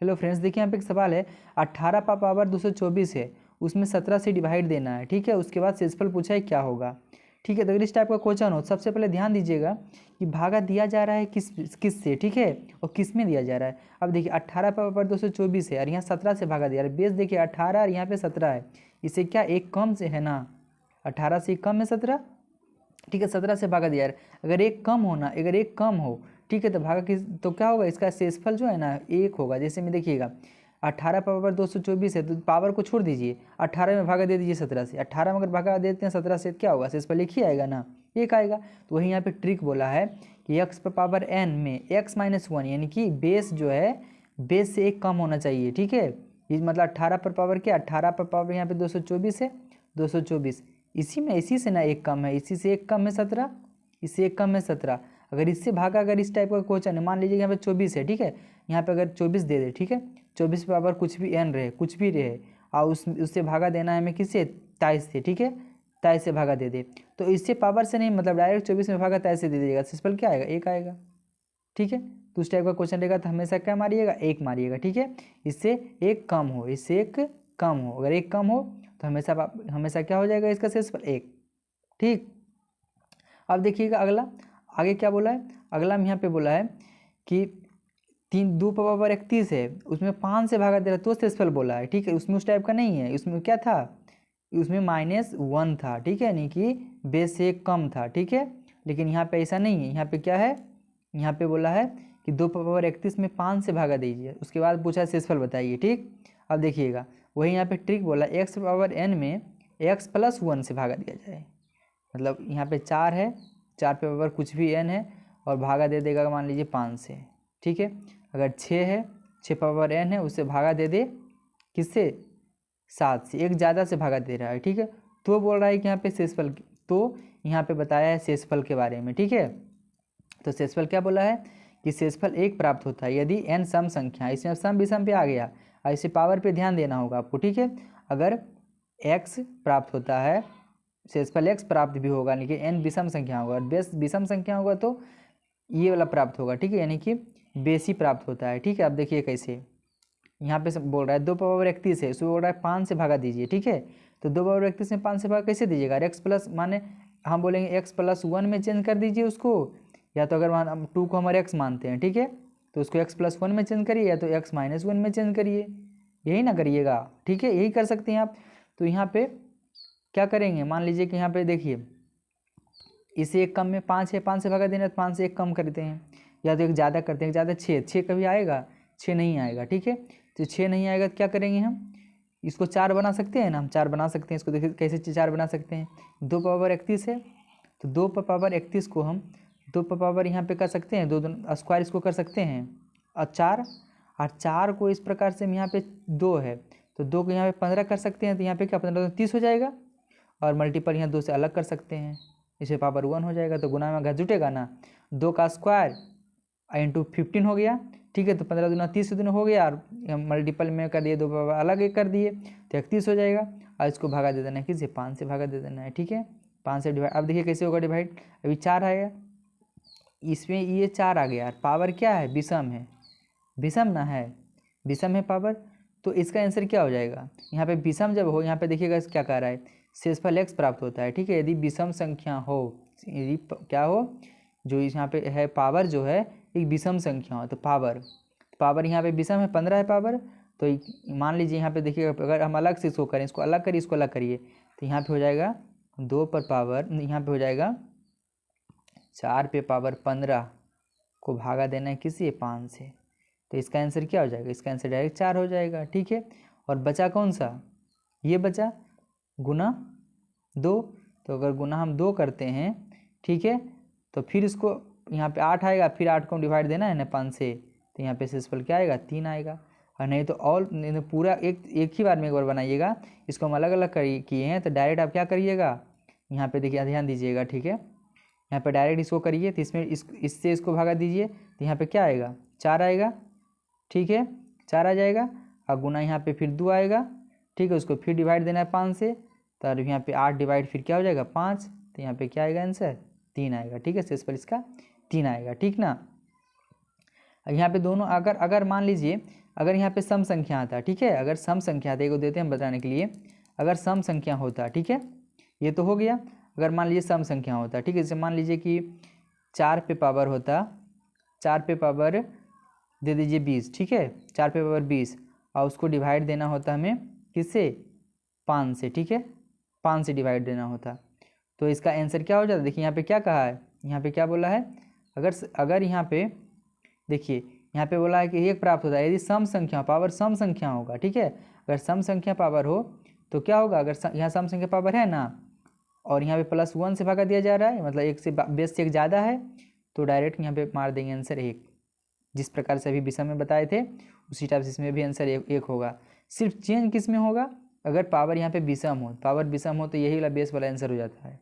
Hello friends, देखिए यहाँ पे एक सवाल है, 18 का पावर 224 है, उसमें 17 से डिवाइड देना है। ठीक है, उसके बाद शेषफल पूछा है क्या होगा। ठीक है, तो अगर इस टाइप का क्वेश्चन हो, सबसे पहले ध्यान दीजिएगा कि भागा दिया जा रहा है किस से, ठीक है, और किस में दिया जा रहा है। अब देखिए 18 का पावर 224 है और यहाँ 17 से भागा दिया रहा है। बेस देखिए 18 और यहाँ पे 17 है, इससे क्या एक कम से है ना, 18 से एक कम है 17। ठीक है, 17 से भागा दिया है। अगर एक कम हो ना, अगर एक कम हो, ठीक है, तो भागा किस, तो क्या होगा, इसका शेषफल जो है ना एक होगा। जैसे में देखिएगा 18 पावर 224 है, तो पावर को छोड़ दीजिए, 18 में भागा दे दीजिए 17 से। 18 में अगर भागा देते हैं 17 से, क्या होगा, शेषफल एक ही आएगा ना, एक आएगा। तो वही यहाँ पे ट्रिक बोला है कि एक्स पर पावर एन में एक्स माइनस वन, यानी कि बेस जो है बेस से एक कम होना चाहिए। ठीक है, ये मतलब 18 पर पावर क्या, 18 पर पावर यहाँ पे 224 है, 224 इसी से ना एक कम है, इसी से एक कम है 17, इससे एक कम है 17। अगर इससे भागा, अगर इस टाइप का क्वेश्चन है, मान लीजिए यहाँ पे 24 है, ठीक है, यहाँ पे अगर 24 दे दे, ठीक है, 24 पे पावर कुछ भी एन रहे, कुछ भी रहे, और उससे भागा देना है हमें किससे, 23 से। ठीक है, 23 से भागा दे दे, तो इससे पावर से नहीं, मतलब डायरेक्ट 24 में भागा 23 से दे दीजिएगा, शेषफल क्या आएगा, एक आएगा। ठीक है, तो उस टाइप का क्वेश्चन रहेगा तो हमेशा क्या मारिएगा, एक मारिएगा। ठीक है, इससे एक कम हो, इससे एक कम हो, अगर एक कम हो तो हमेशा हमेशा क्या हो जाएगा, इसका शेषफल एक। ठीक, अब देखिएगा अगला, आगे क्या बोला है, अगला में यहाँ पे बोला है कि 2 पावर 31 है, उसमें 5 से भागा दे रहा है, तो शेषफल बोला है। ठीक है, उसमें उस टाइप का नहीं है, उसमें क्या था, उसमें -1 था। ठीक है, यानी कि बेस से एक कम था। ठीक है, लेकिन यहाँ पे ऐसा नहीं है, यहाँ पे क्या है, यहाँ पे बोला है कि 2 पावर 31 में 5 से भागा दीजिए, उसके बाद पूछा शेषफल बताइए। ठीक, अब देखिएगा वही यहाँ पे ट्रिक बोला, एक्स पावर एन में x प्लस 1 से भागा दिया जाए। मतलब यहाँ पे 4 है, 4 पे पावर कुछ भी n है, और भागा दे देगा मान लीजिए 5 से। ठीक है, अगर 6 है, 6 पावर n है, उससे भागा दे दे किससे, 7 से, एक ज़्यादा से भागा दे रहा है। ठीक है, तो बोल रहा है कि यहाँ पे शेषफल, तो यहाँ पे बताया है शेषफल के बारे में। ठीक है, तो शेषफल क्या बोला है कि शेषफल एक प्राप्त होता है यदि n सम संख्या, इसमें सम विषम पे आ गया, और इसे पावर पे ध्यान देना होगा आपको। ठीक है, अगर x प्राप्त होता है, शेषफल x प्राप्त भी होगा, लेकिन n विषम संख्या होगा, और बेस विषम संख्या होगा तो ये वाला प्राप्त होगा। ठीक है, यानी कि बेसी प्राप्त होता है। ठीक है, अब देखिए कैसे, यहाँ पे बोल रहा है 2 पावर 31 है, उसमें बोल रहा है 5 से भागा दीजिए। ठीक है, तो 2 पावर 31 में 5 से भागा कैसे दीजिएगा, एक्स प्लस, माने हम बोलेंगे x प्लस 1 में चेंज कर दीजिए उसको, या तो अगर हम 2 को हमारे x मानते हैं, ठीक है, तो उसको x प्लस 1 में चेंज करिए, या तो x माइनस 1 में चेंज करिए, यही ना करिएगा। ठीक है, यही कर सकते हैं आप। तो यहाँ पे क्या करेंगे, मान लीजिए कि यहाँ पे देखिए इसे एक कम में 5 है, 5 से भागा देना, तो 5 से एक कम करते हैं, या तो एक ज़्यादा करते हैं, ज़्यादा 6 कभी आएगा, 6 नहीं आएगा। ठीक है, तो 6 नहीं आएगा तो क्या करेंगे हम, इसको 4 बना सकते हैं ना, हम 4 बना सकते हैं। इसको देखिए कैसे 4 बना सकते हैं, 2 पावर 31 है, तो 2 पावर 31 को हम 2 पावर यहाँ पे कर सकते हैं, 2 स्क्वायर इसको कर सकते हैं, और 4 को इस प्रकार से यहाँ पे 2 है, तो 2 को यहाँ पे 15 कर सकते हैं, तो यहाँ पे क्या 15 तो 30 हो जाएगा, और मल्टीपल यहाँ 2 से अलग कर सकते हैं, इसे पावर 1 हो जाएगा, तो गुना में घर जुटेगा ना, 2 का स्क्वायर इंटू 15 हो गया। ठीक है, तो 15 दूना 30 दिन हो गया, और मल्टीपल में कर दिए, 2 पावर अलग एक कर दिए, तो 31 हो जाएगा, और इसको भागा दे देना है किसी 5 से भागा दे देना है। ठीक है, 5 से डिवाइड, अब देखिए कैसे होगा डिवाइड, अभी 4 आएगा, इसमें ये 4 आ गया, पावर क्या है, विषम है, विषम ना है, विषम है पावर, तो इसका आंसर क्या हो जाएगा, यहाँ पे विषम जब हो, यहाँ पे देखिएगा क्या कह रहा है, शेषफल x प्राप्त होता है। ठीक है, यदि विषम संख्या हो, यदि क्या हो, जो यहाँ पे है पावर जो है एक विषम संख्या हो, तो पावर यहाँ पे विषम है, 15 है पावर, तो मान लीजिए यहाँ पे देखिएगा, अगर हम अलग से इसको करें, इसको अलग करिए, इसको अलग करिए, तो यहाँ पे हो जाएगा 2 पर पावर, यहाँ पे हो जाएगा 4 पे पावर 15 को भागा देना है किसी 5 से, तो इसका आंसर क्या हो जाएगा, इसका आंसर डायरेक्ट 4 हो जाएगा। ठीक है, और बचा कौन सा, ये बचा गुना 2, तो अगर गुना हम 2 करते हैं, ठीक है, तो फिर इसको यहाँ पे 8 आएगा, फिर 8 को डिवाइड देना है ना 5 से, तो यहाँ पे शेषफल क्या आएगा, 3 आएगा। और नहीं तो और नहीं तो पूरा एक ही बार में एक बार बनाइएगा, इसको हम अलग अलग किए हैं, तो डायरेक्ट आप क्या करिएगा, यहाँ पे देखिए ध्यान दीजिएगा। ठीक है, यहाँ पे डायरेक्ट इसको करिए, तो इसमें इससे इसको भागा दीजिए, तो यहाँ पे क्या आएगा, 4 आएगा। ठीक है, 4 आ जाएगा, और गुना यहाँ पे फिर 2 आएगा। ठीक है, उसको फिर डिवाइड देना है 5 से, तो यहाँ पे 8 डिवाइड फिर क्या हो जाएगा 5, तो यहाँ पे क्या आएगा आंसर, 3 आएगा। ठीक है, शेषफल इसका 3 आएगा। ठीक ना, यहाँ पे दोनों अगर मान लीजिए अगर यहाँ पे सम संख्या आता, ठीक है, अगर सम संख्या आता, को देते हैं बताने के लिए, अगर सम संख्या होता, ठीक है, ये तो हो गया। अगर मान लीजिए सम संख्या होता, ठीक है, जैसे मान लीजिए कि 4 पे पावर होता, 4 पे पावर दे दीजिए 20, ठीक है, 4 पे पावर 20, और उसको डिवाइड देना होता हमें किससे, 5 से, ठीक है, 5 से डिवाइड देना होता, तो इसका आंसर क्या हो जाता। देखिए यहाँ पे क्या कहा है, यहाँ पे क्या बोला है, अगर यहाँ पे देखिए यहाँ पे बोला है कि 1 प्राप्त होता है यदि सम संख्या पावर सम संख्या होगा, ठीक है। अगर सम संख्या पावर हो तो क्या होगा, अगर यहाँ सम संख्या पावर है ना, और यहाँ पे +1 से भागा दिया जा रहा है, मतलब 1 से बेस से 1 ज़्यादा है, तो डायरेक्ट यहाँ पे मार देंगे आंसर 1। जिस प्रकार से अभी विषय में बताए थे उसी टाइप से इसमें भी आंसर 1 होगा। सिर्फ चेंज किस में होगा, अगर पावर यहाँ पे विषम हो, पावर विषम हो तो यही वाला बेस वाला आंसर हो जाता है।